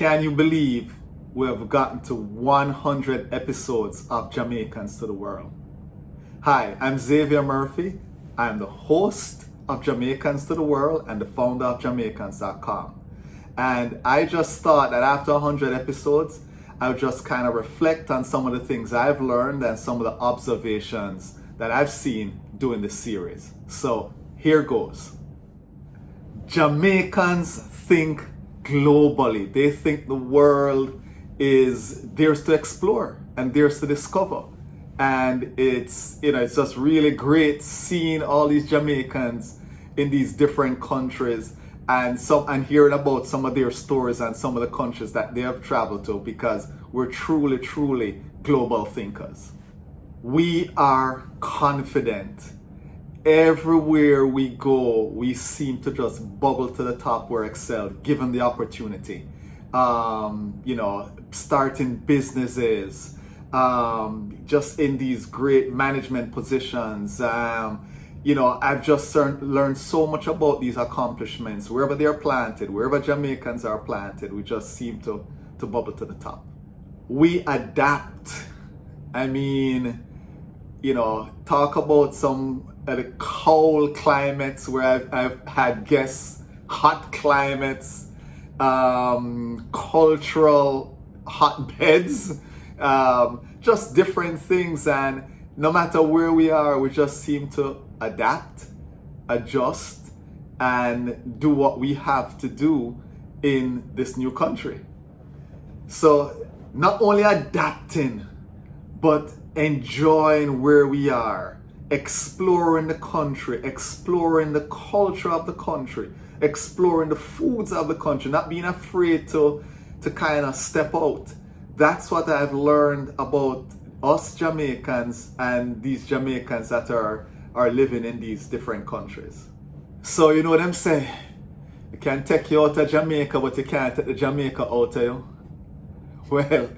Can you believe we have gotten to 100 episodes of Jamaicans to the World? Hi, I'm Xavier Murphy. I'm the host of Jamaicans to the World and the founder of Jamaicans.com. And I just thought that after 100 episodes, I would just kind of reflect on some of the things I've learned and some of the observations that I've seen doing this series. So here goes. Jamaicans think globally. They think the world is theirs to explore and theirs to discover. And it's just really great seeing all these Jamaicans in these different countries and hearing about some of their stories and some of the countries that they have traveled to, because we're truly global thinkers. We are confident. Everywhere we go, we seem to just bubble to the top where excel, given the opportunity. Starting businesses, just in these great management positions. I've just learned so much about these accomplishments. Wherever they're planted, wherever Jamaicans are planted, we just seem to bubble to the top. We adapt. Talk about some of the cold climates where I've had guests, hot climates, cultural hotbeds, just different things. And no matter where we are, we just seem to adapt, adjust, and do what we have to do in this new country. So not only adapting, but enjoying where we are, exploring the country, exploring the culture of the country, exploring the foods of the country, not being afraid to kind of step out. That's what I've learned about us Jamaicans and these Jamaicans that are living in these different countries. So you know what I'm saying? You can take you out of Jamaica, but you can't take the Jamaica out of you. Well,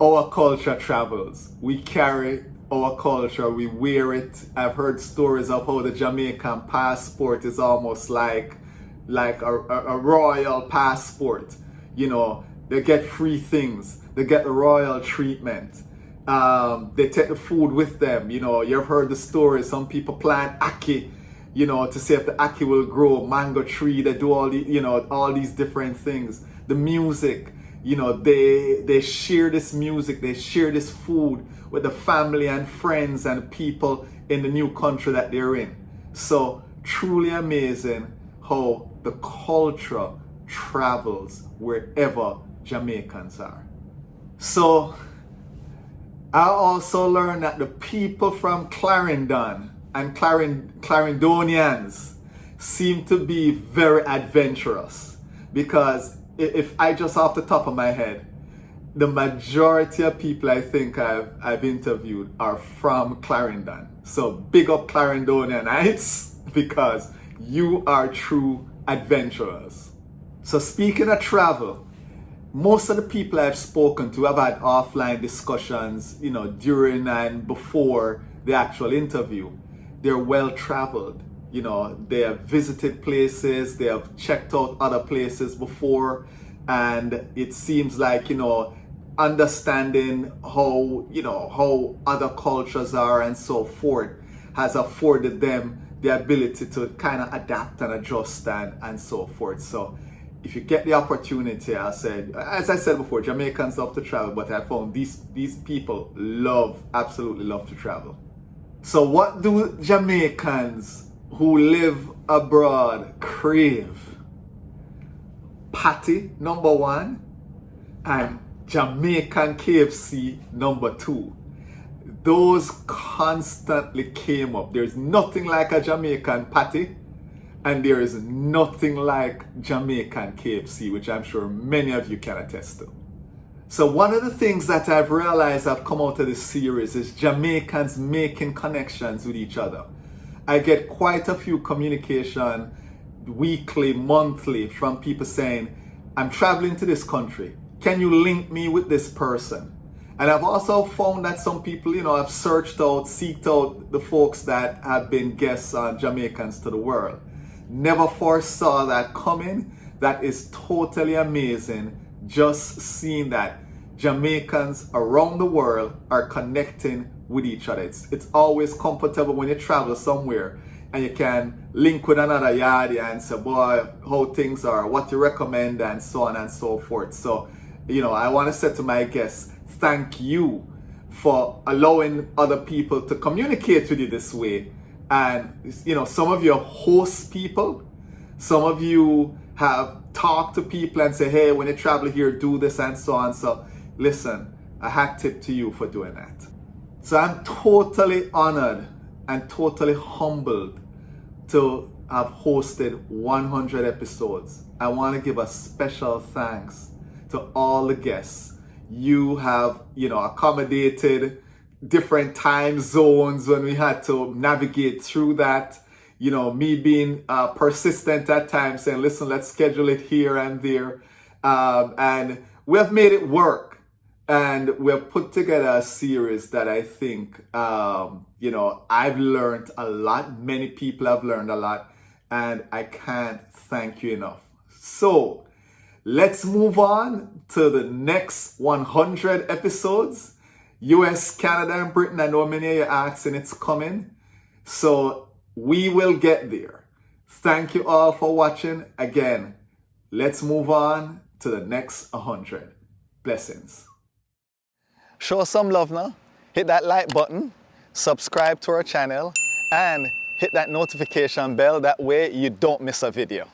our culture travels. We carry our culture, we wear it. I've heard stories of how the Jamaican passport is almost like a royal passport. They get free things. They get the royal treatment. They take the food with them. You've heard the story. Some people plant ackee, to see if the ackee will grow. Mango tree. They do all these different things. The music. They share this music, they share this food with the family and friends and people in the new country that they're in. So truly amazing how the culture travels wherever Jamaicans are. So I also learned that the people from Clarendon and Clarendonians seem to be very adventurous, because if I just off the top of my head, the majority of people I think I've interviewed are from Clarendon. So big up Clarendonianites, because you are true adventurers. So speaking of travel, most of the people I've spoken to have had offline discussions, during and before the actual interview. They're well traveled. They have visited places, they have checked out other places before, and it seems like, understanding how other cultures are and so forth has afforded them the ability to kind of adapt and adjust and so forth. So if you get the opportunity, as I said before, Jamaicans love to travel, but I found these people absolutely love to travel. So what do Jamaicans who live abroad crave? Patty, number one, and Jamaican KFC, number two. Those constantly came up. There's nothing like a Jamaican patty, and there is nothing like Jamaican KFC, which I'm sure many of you can attest to. So one of the things that I've realized I've come out of this series is Jamaicans making connections with each other. I get quite a few communication weekly, monthly from people saying, I'm traveling to this country. Can you link me with this person? And I've also found that some people, have seeked out the folks that have been guests on Jamaicans to the World. Never foresaw that coming. That is totally amazing just seeing that Jamaicans around the world are connecting with each other. It's always comfortable when you travel somewhere and you can link with another yardie and say, boy, how things are, what you recommend, and so on and so forth. So, I want to say to my guests, thank you for allowing other people to communicate with you this way. And, some of you host people, some of you have talked to people and say, hey, when you travel here, do this and so on. So listen, a hat tip to you for doing that. So I'm totally honored and totally humbled to have hosted 100 episodes. I want to give a special thanks to all the guests. You have, accommodated different time zones when we had to navigate through that. Me being persistent at times, saying, listen, let's schedule it here and there. And we have made it work. And we have put together a series that I think, I've learned a lot. Many people have learned a lot. And I can't thank you enough. So let's move on to the next 100 episodes. US, Canada, and Britain. I know many of you are asking, it's coming. So we will get there. Thank you all for watching. Again, let's move on to the next 100. Blessings. Show some love now. Hit that like button, subscribe to our channel, and hit that notification bell. That way you don't miss a video.